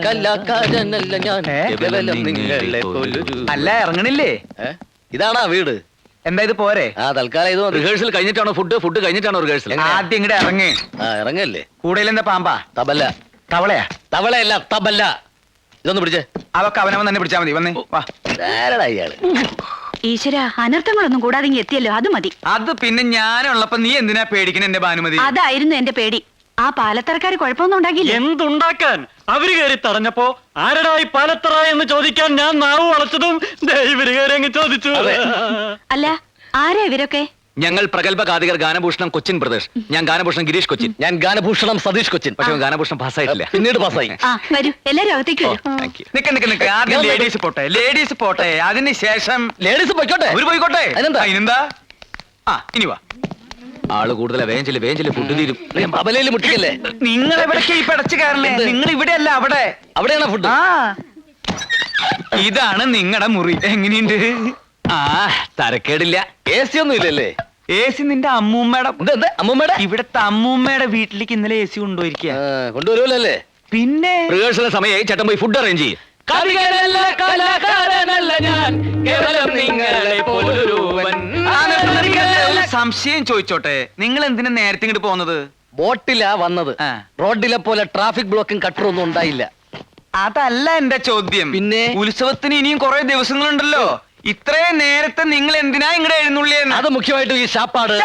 കലാകാരനല്ല ഞാൻ, കേവലം നിങ്ങളെ പോലൊരു. അല്ല ഇറങ്ങണില്ലേ? ഇതാണാ വീട്? എന്താ ഇത് പോരെ? തൽക്കാലം ഇത് റിഹേഴ്സൽ കഴിഞ്ഞിട്ടാണോ ഫുഡ് കഴിഞ്ഞിട്ടാണോ റിഹേഴ്സൽ? ആദ്യം ഇങ്ങടെ ഇറങ്ങി. ഇറങ്ങല്ലേ. കൂടുതൽ എന്താ പാമ്പാ? തബല. തവളയാ? തവളയല്ല, തബല. ഇതൊന്ന് പിടിച്ചേ. അതൊക്കെ അവനവൻ തന്നെ പിടിച്ചാ മതി. വന്നേ വാ. ഇയാള് ഈശ്വര, അനർത്ഥങ്ങളൊന്നും കൂടാതെ എത്തിയല്ലോ, അത് മതി. അത് പിന്നെ ഞാനുള്ളപ്പോ നീ എന്തിനാ പേടിക്കണ എന്റെ ഭാനുമതി? അതായിരുന്നു എന്റെ പേടി. ആ പാലത്തറക്കാര് കുഴപ്പമൊന്നും ഉണ്ടാക്കില്ല. എന്തുണ്ടാക്കാൻ? അവര് കയറി തടഞ്ഞപ്പോ ആരടായി പാലത്തറ എന്ന് ചോദിക്കാൻ ഞാൻ നാവ് വളച്ചതും ഇവര് കയറി അങ്ങ് ചോദിച്ചു. അല്ല, ആരാ ഇവരൊക്കെ? ഞങ്ങൾ പ്രഗത്ഭ ഗാതികർ ഗാനഭൂഷണം കൊച്ചിൻ പ്രദേശ്. ഞാൻ ഗാനഭൂഷണം ഗിരീഷ് കൊച്ചിൻ. ഞാൻ ഗാനഭൂഷണം സതീഷ് കൊച്ചിൻ. പക്ഷെ ഗാനഭൂഷണം പാസ്സായിട്ടില്ല, പിന്നീട് പാസ്സായി. വരൂ, എല്ലാരും അകത്തേക്ക് വരൂ. നിക്ക് ആദ്യം ലേഡീസ് പോട്ടെ, ലേഡീസ് പോട്ടെ. അതിന് ശേഷം ലേഡീസ് പോയിക്കോട്ടെ. അവര് പോയിക്കോട്ടെ. അതിനെന്താ? ഇനി വാ. ആള് കൂടുതലാ. വേഞ്ചില് ഫുഡ് തീരും. തബലയിൽ മുട്ടിക്കല്ലേ. നിങ്ങൾ എവിടേക്ക് ഈ പടച്ചു കയറല്ലേ? നിങ്ങൾ ഇവിടെ അല്ല, അവിടെ. അവിടെയാണ് ഫുഡ്. ഇതാണ് നിങ്ങളുടെ മുറി. എങ്ങനെയുണ്ട്? തരക്കേടില്ല. AC ഒന്നും ഇല്ലല്ലേ? AC നിന്റെ അമ്മൂമ്മയുടെ. അമ്മൂമ്മയുടെ? ഇവിടത്തെ അമ്മൂമ്മയുടെ വീട്ടിലേക്ക് ഇന്നലെ AC കൊണ്ടുപോയിരിക്കുക. കൊണ്ടുവരുമല്ലേ? പിന്നെ റിഹേഴ്സൽ സമയമായി. ചേട്ടൻ പോയി ഫുഡ് അറേഞ്ച് ചെയ്യും. സംശയം ചോദിച്ചോട്ടെ, നിങ്ങൾ എന്തിനാ നേരത്തെ ഇങ്ങോട്ട് പോകുന്നത്? ബോട്ടിലാ വന്നത്. റോഡിലെ പോലെ ട്രാഫിക് ബ്ലോക്കും കട്ടറൊന്നും ഉണ്ടായില്ല. അതല്ല എന്റെ ചോദ്യം. പിന്നെ ഉത്സവത്തിന് ഇനിയും കുറെ ദിവസങ്ങളുണ്ടല്ലോ. ഇത്രയും നേരത്തെ നിങ്ങൾ എന്തിനാ ഇങ്ങടെ എഴുന്നള്ളിയെന്ന്? അത് മുഖ്യമായിട്ടും ഈ ശാപ്പാട്.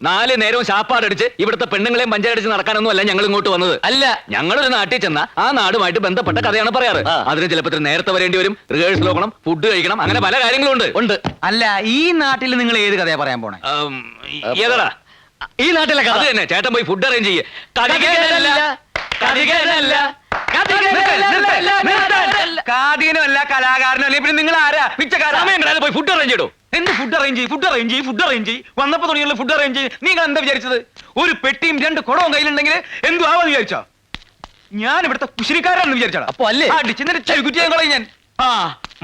4 നേരവും ശാപ്പാടടിച്ച് ഇവിടുത്തെ പെണ്ണുങ്ങളെയും പഞ്ചായടിച്ച് നടക്കാനൊന്നും അല്ല ഞങ്ങൾ ഇങ്ങോട്ട് വന്നത്. അല്ല, ഞങ്ങളൊരു നാട്ടിൽ ചെന്ന ആ നാടുമായിട്ട് ബന്ധപ്പെട്ട കഥയാണ് പറയാറ്. അതിന് ചിലപ്പോൾ നേരത്തെ വരേണ്ടി വരും, റിഹേഴ്സൽ നോക്കണം, ഫുഡ് കഴിക്കണം, അങ്ങനെ പല കാര്യങ്ങളും ഉണ്ട്. അല്ല, ഈ നാട്ടിൽ നിങ്ങൾ ഏത് കഥയാ പറയാൻ പോണേ? ഏതാ ഈ നാട്ടിലെ കഥ തന്നെ. ചേട്ടൻ പോയി ഫുഡ് അറേഞ്ച് ചെയ്യേ. കാതികനുമല്ല, കലാകാരനല്ല, പിന്നെ നിങ്ങൾ ആരാ? പിച്ചക്കാരൻ പോയി ഫുഡ് അറേഞ്ച് ചെയ്തോ. എന്ത് ഫുഡ് അറേഞ്ച് ചെയ്യും? വന്നപ്പോ തുടങ്ങിയുള്ള ഫുഡ് അറേഞ്ച് ചെയ്യും. നിങ്ങൾ എന്താ വിചാരിച്ചത്? ഒരു പെട്ടിയും 2 കുടവും കയ്യിലുണ്ടെങ്കിൽ എന്തു ആവാ വിചാരിച്ചോ? ഞാൻ ഇവിടുത്തെ കുശിനിക്കാരാണെന്ന് വിചാരിച്ചാ? അപ്പൊ അല്ലേ കളയും ഞാൻ.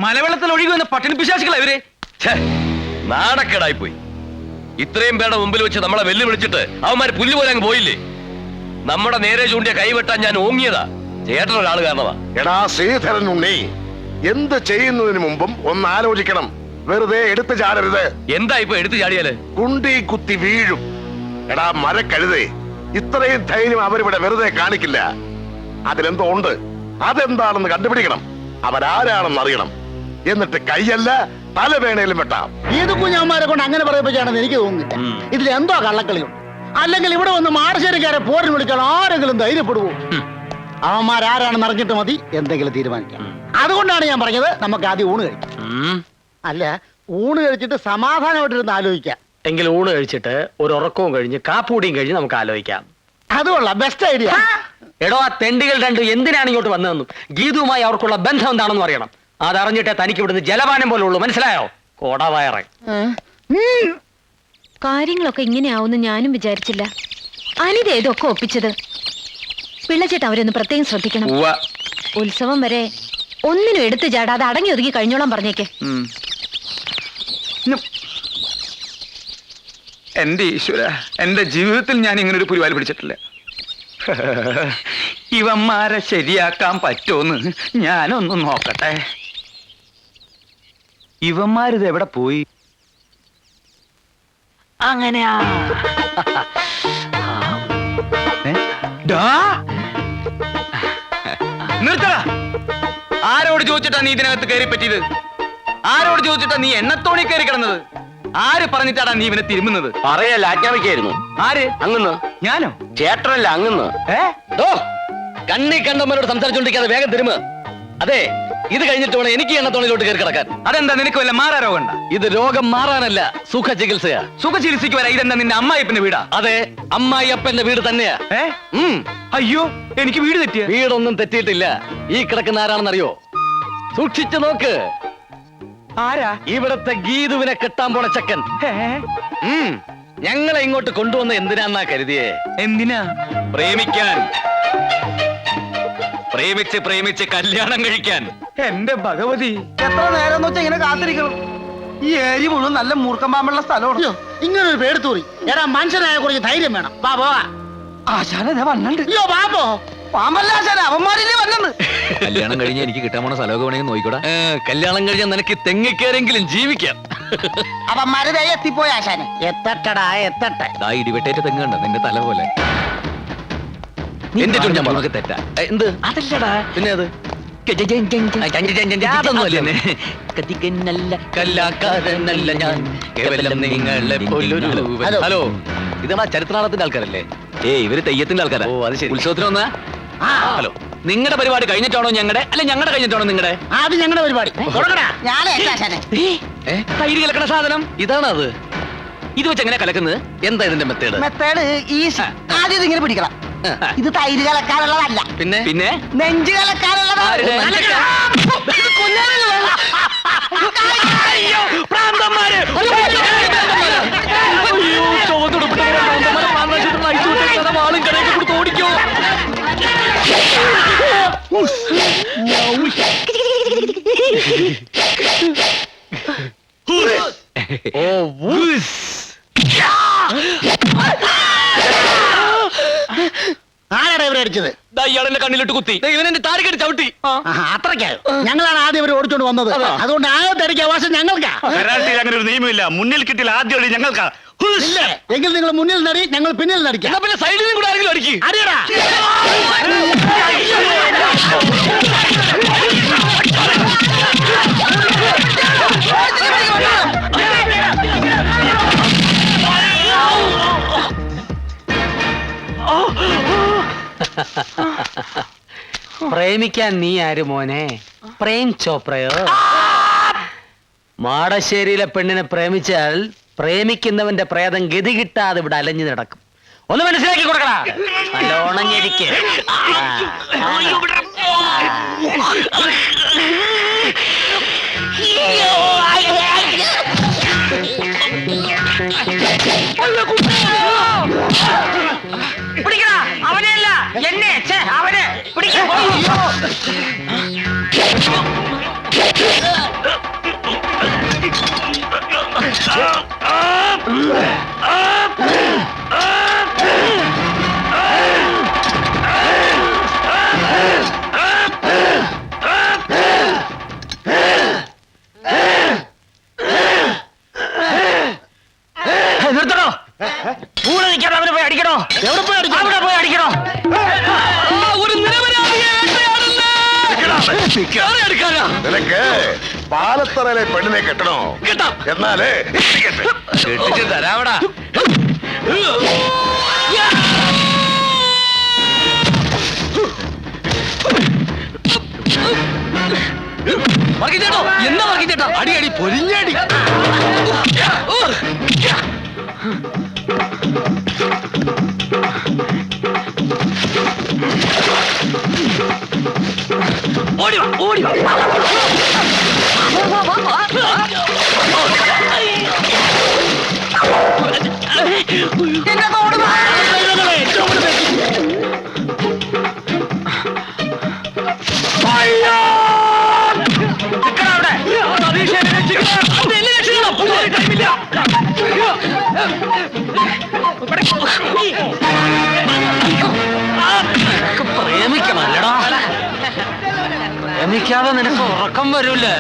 മലവെള്ളത്തിൽ ഒഴുകി വന്ന പട്ടിണി പിശാചികളാ ഇവര്. നാണക്കേടായി പോയി. ഇത്രയും പേരുടെ മുമ്പിൽ വെച്ച് നമ്മളെ വെല്ലുവിളിച്ചിട്ട് അവന്മാര് പുല്ലുപോലെ അങ്ങ് പോയില്ലേ? നമ്മുടെ നേരെ ചൂണ്ടിയ കൈവെട്ടാൻ ഞാൻ ഓങ്ങിയതാ ചേട്ടൻ ഒരാൾ കാരണമാ. എടാ ശ്രീധരൻ ഉണ്ണി, എന്ത് ചെയ്യുന്നതിന് മുമ്പും ഒന്ന് ആലോചിക്കണം. വെറുതെ എടുത്തു ചാടരുത്. എന്താ ഇപ്പൊ എടുത്തു ചാടിയാല്? കുണ്ടി കുത്തി വീഴും. എടാ മരക്കഴുതേ, ഇത്രയും ധൈര്യം അവരിവിടെ വെറുതെ കാണിക്കില്ല. അതിലെന്തോ ഉണ്ട്. അതെന്താണെന്ന് കണ്ടുപിടിക്കണം. അവരാരാണെന്ന് അറിയണം. എന്നിട്ട് കൈയല്ല തല വേണേലും വെട്ടാം. ഏത് കുഞ്ഞാന്മാരെ കൊണ്ട് അങ്ങനെ പറയിപ്പിച്ചാണെന്ന് എനിക്ക് തോന്നുന്നില്ല. ഇതിൽ എന്തോ കള്ളക്കളിയുണ്ട്. അല്ലെങ്കിൽ ഇവിടെ വന്ന് മാടശ്ശേരിക്കാരെ പോരിന് വിളിച്ചാൽ ആരെങ്കിലും ധൈര്യപ്പെടുവോ? അവന്മാരാരാണെന്ന് അറിഞ്ഞിട്ട് മതി എന്തെങ്കിലും തീരുമാനിക്കാം. അതുകൊണ്ടാണ് ഞാൻ പറഞ്ഞത് നമുക്ക് ആദ്യം ഊണ് കഴിക്കാം. അല്ല, ഊണ് കഴിച്ചിട്ട് സമാധാനമായിട്ടിരുന്ന് ആലോചിക്കാം. എങ്കിൽ ഊണ് കഴിച്ചിട്ട് ഒരു ഉറക്കവും കഴിഞ്ഞ് കാപ്പൂടിയും കഴിഞ്ഞ് നമുക്ക് ആലോചിക്കാം. അതുകൊള്ള ബെസ്റ്റ് ഐഡിയ. എടോ, ആ തെണ്ടികൾ രണ്ടും എന്തിനാണ് ഇങ്ങോട്ട് വന്നതെന്നും ഗീതുവുമായി അവർക്കുള്ള ബന്ധം എന്താണെന്ന് അറിയണം. അതറിഞ്ഞിട്ടേ തനിക്ക് ഇവിടുന്ന് ജലപാനം പോലെ ഉള്ളൂ. മനസ്സിലായോ? കോടവയറ. കാര്യങ്ങളൊക്കെ ഇങ്ങനെയാവുമെന്ന് ഞാനും വിചാരിച്ചില്ല. അനിത ഏതൊക്കെ ഒപ്പിച്ചത്. പിള്ളച്ചേട്ടൻ അവരൊന്ന് പ്രത്യേകം ശ്രദ്ധിക്കണം. ഉത്സവം വരെ ഒന്നിനും എടുത്തു ചാടാതെ അടങ്ങി ഒതുങ്ങി കഴിഞ്ഞോളാൻ പറഞ്ഞേക്ക്. എന്റെ ഈശ്വര, എന്റെ ജീവിതത്തിൽ ഞാൻ ഇങ്ങനെ ഒരു പുലിവാല് പിടിച്ചിട്ടില്ല. ഇവന്മാരെ ശരിയാക്കാൻ പറ്റുമെന്ന് ഞാനൊന്ന് നോക്കട്ടെ. ഇവന്മാരിത് എവിടെ പോയി? അങ്ങനെയാ. നിർത്തടാ. ആരോട് ചോദിച്ചിട്ടാ നീ ഇതിനകത്ത് കയറി പറ്റിയത്? ആരോട് ചോദിച്ചിട്ടാ നീ എണ്ണത്തോണി കയറി കിടന്നത്? ആര് പറഞ്ഞിട്ടാടാ നീ ഇവനെ തിരുമുന്നത്? പറയല്ല, ആജ്ഞാപിക്കായിരുന്നു. ആര്? അങ്ങന്ന്. ഞാനോ? ചേട്ടനല്ല, അങ്ങന്ന്. കണ്ണി കണ്ടവരോട് സംസാരിച്ചോണ്ടിരിക്കാതെ വേഗം തിരുമ. അതെ, ഇത് കഴിഞ്ഞിട്ട് വേണം എനിക്ക് എണ്ണത്തോണിലോട്ട് കയറി കിടക്കാൻ. അതെന്താ, നിനക്ക് വല്ല മാറാ രോഗം? ഇത് രോഗം മാറാനല്ല, സുഖ ചികിത്സയാ. സുഖ ചികിത്സയ്ക്ക് വരാ. ഇതെന്താ നിന്റെ അമ്മായിപ്പന്റെ വീടാ? അതെ, അമ്മായിയപ്പന്റെ വീട് തന്നെയാ. അയ്യോ, എനിക്ക് വീട് തെറ്റിയ? വീടൊന്നും തെറ്റിയിട്ടില്ല. ഈ കിടക്കുന്ന ആരാണെന്നറിയോ? സൂക്ഷിച്ചു നോക്ക്. ആരാ? ഇവിടത്തെ ഗീതുവിനെ കെട്ടാൻ പോണ ചക്കൻ. ഞങ്ങളെ ഇങ്ങോട്ട് കൊണ്ടുവന്ന എന്തിനാന്നാ കരുതിയേ? എന്തിനാ? പ്രേമിക്കാൻ. പ്രേമിച്ച് കല്യാണം കഴിക്കാൻ. എന്റെ ഭഗവതി, എത്ര നേരം വെച്ചാ ഇങ്ങനെ കാത്തിരിക്കണം? ഈ ഏരി മുഴുവൻ നല്ല മൂർഖം പാമ്പുള്ള സ്ഥലമാണ്. ഇങ്ങനെ ഒരു പേടിത്തൂറി. എടാ, മനുഷ്യനായ കുറച്ച് ധൈര്യം വേണം. വാ. ആശാന വന്നുണ്ട്. അയ്യോ പാമ്പോ? പാമ്പല്ല ആശാന, അവന്മാരില്ലേ വന്നെന്ന്. കല്യാണം കഴിഞ്ഞാൽ എനിക്ക് കിട്ടാൻ പോണ സ്ഥലമൊക്കെ വേണമെങ്കിൽ നോക്കിക്കൂടാ. കല്യാണം കഴിഞ്ഞാൽ നിനക്ക് തെങ്ങിക്കേരെങ്കിലും ജീവിക്കാം. അവന്മാര് ദേ എത്തിപ്പോയി ആശാനെ. എത്തട്ടടാ എത്തട്ടെ. ദാ ഇടിവെട്ടേറ്റ തെങ്ങ് കണ്ട നിന്റെ തല പോലെ. എന്റെ ചുണ്ട് ഞാൻ നമുക്ക് തെറ്റാ. എന്ത് അതല്ലടാ, പിന്നെ അത് അതൊന്നുമല്ലേ. കല്ലാക്കാരനല്ല ഞാൻ, കേവലം നിങ്ങളെ പോലൊരു. ഹലോ, ഇതാണ് ചരിത്രനാളത്തിന്റെ ആൾക്കാരല്ലേ? ഇവര് തെയ്യത്തിന്റെ ആൾക്കാരാ. ഓ, അത് ശരി. ഉത്സവത്തിന് വന്നാ. ആ, ഹലോ, നിങ്ങളുടെ പരിപാടി കഴിഞ്ഞിട്ടാണോ ഞങ്ങളുടെ, അല്ല ഞങ്ങളുടെ കഴിഞ്ഞിട്ടാണോ നിങ്ങളുടെ? അത് ഞങ്ങളുടെ പരിപാടി. കൊടുക്കടാ. ഞാനേ ആശാനെ. തൈര് കലക്കണ സാധനം ഇതാണ് അത്. ഇത് വെച്ച് എങ്ങനെ കലക്കുന്നത്? എന്താ ഇതിന്റെ മെത്തേഡ്? Method easy. ആദ്യം ഇതിങ്ങനെ പിടിക്കണം. ഇത് തൈര് കലക്കാനുള്ളതല്ല, പിന്നെ പിന്നെ നെഞ്ച് കലക്കാനുള്ളതാണ്. ആരുടെ? ഓടിക്കോ. ആരാടാ ഇവരെ അടിച്ചത്? ഇയാളെന്റെ കണ്ണിലിട്ട് കുത്തി. ഇവനെന്റെ താരിക്കടി ചവിട്ടി. അത്രയ്ക്കായോ? ഞങ്ങളാണ് ആദ്യം ഇവരെ ഓടിച്ചോണ്ട് വന്നത്. അതുകൊണ്ട് ആദ്യത്തെ അടിക്ക് അവകാശം ഞങ്ങൾക്കാ. കരാട്ടയിൽ അങ്ങനെ ഒരു നിയമമില്ല. മുന്നിൽ കിട്ടിയാൽ ആദ്യം അടി ഞങ്ങൾക്കാ. ഇല്ലേ? എങ്കിൽ നിങ്ങൾ മുന്നിൽ നടി, ഞങ്ങൾ പിന്നിൽ നടിക്കാം. എന്നാ പിന്നെ സൈഡിൽ കൂടെ ആരെങ്കിലും അടിക്ക്. അടിയടാ. പ്രേമിക്കാൻ നീ ആര് മോനെ? പ്രേം ചോപ്രയോ? മാടശ്ശേരിയിലെ പെണ്ണിനെ പ്രേമിച്ചാൽ പ്രേമിക്കുന്നവന്റെ പ്രേതം ഗതി കിട്ടാതെ ഇവിടെ അലഞ്ഞു നടക്കും. ഒന്ന് മനസ്സിലാക്കി കൊടുക്കടാ. നല്ലോണം ഞെരിക്ക്. പിടിക്കടാ, അവനെയല്ല എന്നെ. അവനെ പിടിക്കാം. നിർത്തണോ? കൂടെ നിൽക്കണം. അവനെ പോയി അടിക്കണോ? എവിടെ പോയി അടിക്കാം? അവിടെ പോയി അടിക്കണോ? ഒരു നിരപരാധിയെ വേട്ടയാടുന്നു. ആരെ എടുക്കാനാ? നിനക്ക് പാലത്തറയിലെ പെണ്ണിനെ കെട്ടണോ? കേട്ടാ? എന്നാലേ കെട്ടിച്ച് തരാവടാ. വർഗീച്ചേട്ടോ, എന്താ വർഗീച്ചേട്ടാ? അടി അടി പൊരിഞ്ഞടി. ഓടി വാ, ഓടി വാ. പ്രേമിക്കണല്ലടാ. പ്രേമിക്കാതെ നിനക്ക് ഉറക്കം വരൂലേ?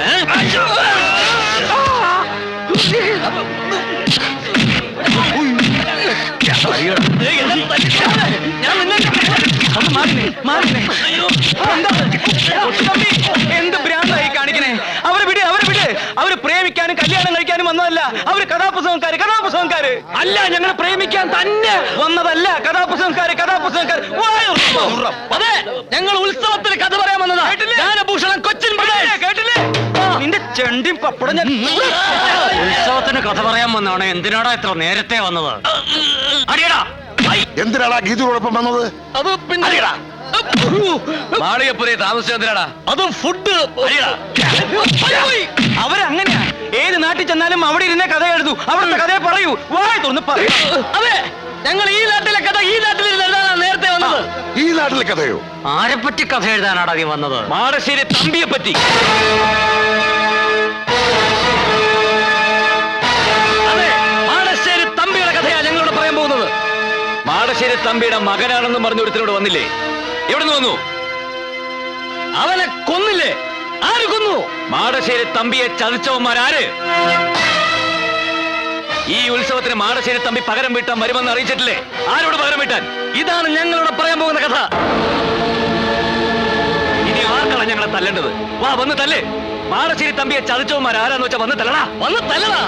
എന്ത് ഭ്രാന്തായി കാണിക്കണേ? അവരെ വിട്, അവരെ വിട്. അവര് പ്രേമിക്കാനും കല്യാണം കഴിക്കാനും വന്നതല്ല. അവര് കഥാപുസ്തകക്കാര്, കഥാപുസ്തകക്കാര് അല്ല. ഞങ്ങൾ പ്രേമിക്കാൻ തന്നെ വന്നതല്ല. കഥാപുസ്തകക്കാര്, കഥാപുസ്തകക്കാര്. അതെ, ഞങ്ങൾ ഉത്സവത്തിന് കഥ പറയാൻ വന്നതാ. ജ്ഞാനഭൂഷണം കൊച്ചിൻ പിള്ളേ. കേട്ടില്ലേ? നിന്റെ ചെണ്ടിയും പപ്പടം ഞാൻ ഉത്സവത്തിന് കഥ പറയാൻ വന്നാണ്. എന്തിനാടാ ഇത്ര നേരത്തെ വന്നത്? അടിയടാ. എന്തിനാടാ ഗീതയോടൊപ്പം വന്നത്? അത് പിന്നെ മാളികപ്പുരയെ താമസിച്ചെന്തിനാടാ? അതും ഫുഡ്. അവരങ്ങനെയാ. ഏത് നാട്ടിൽ ചെന്നാലും അവിടെ ഇരുന്നേ കഥ എഴുതൂ. അവിടുത്തെ കഥയെ പറയൂ. വായി തുറന്ന് പറയൂ. അതെ, ഞങ്ങൾ ഈ നാട്ടിലെ കഥ ഈ നാട്ടിൽ എഴുതാനാണ് നേരത്തെ വന്നത്. ഈ നാട്ടിലെ കഥയോ? ആരെപ്പറ്റി കഥ എഴുതാനാടാ നീ വന്നത്? മാടശ്ശേരി തമ്പിയെ പറ്റി. അതെ, മാടശ്ശേരി തമ്പിയുടെ കഥയാ ഞങ്ങളോട് പറയാൻ പോകുന്നത്. മാടശ്ശേരി തമ്പിയുടെ മകനാണെന്ന് പറഞ്ഞ ഒരുത്തരോട് വന്നില്ലേ? എവിടെ നിന്ന് വന്നു? അവനെ കൊന്നില്ലേ? ആര് കൊന്നു? മാടശ്ശേരി തമ്പിയെ ചതിച്ചവന്മാരാര്? ഈ ഉത്സവത്തിന് മാടശ്ശേരി തമ്പി പകരം വീട്ടാൻ വരുമെന്ന് അറിയിച്ചിട്ടില്ലേ? ആരോട് പകരം വീട്ടാൻ? ഇതാണ് ഞങ്ങളോട് പറയാൻ പോകുന്ന കഥ. ഇനി ആർക്കാണ് ഞങ്ങളെ തല്ലേണ്ടത്? വാ, വന്ന് തല്ലേ. മാടശ്ശേരി തമ്പിയെ ചതിച്ചവന്മാർ ആരാന്ന് വെച്ചാ വന്ന് തല്ലടാ. വന്ന് തല്ലടാ.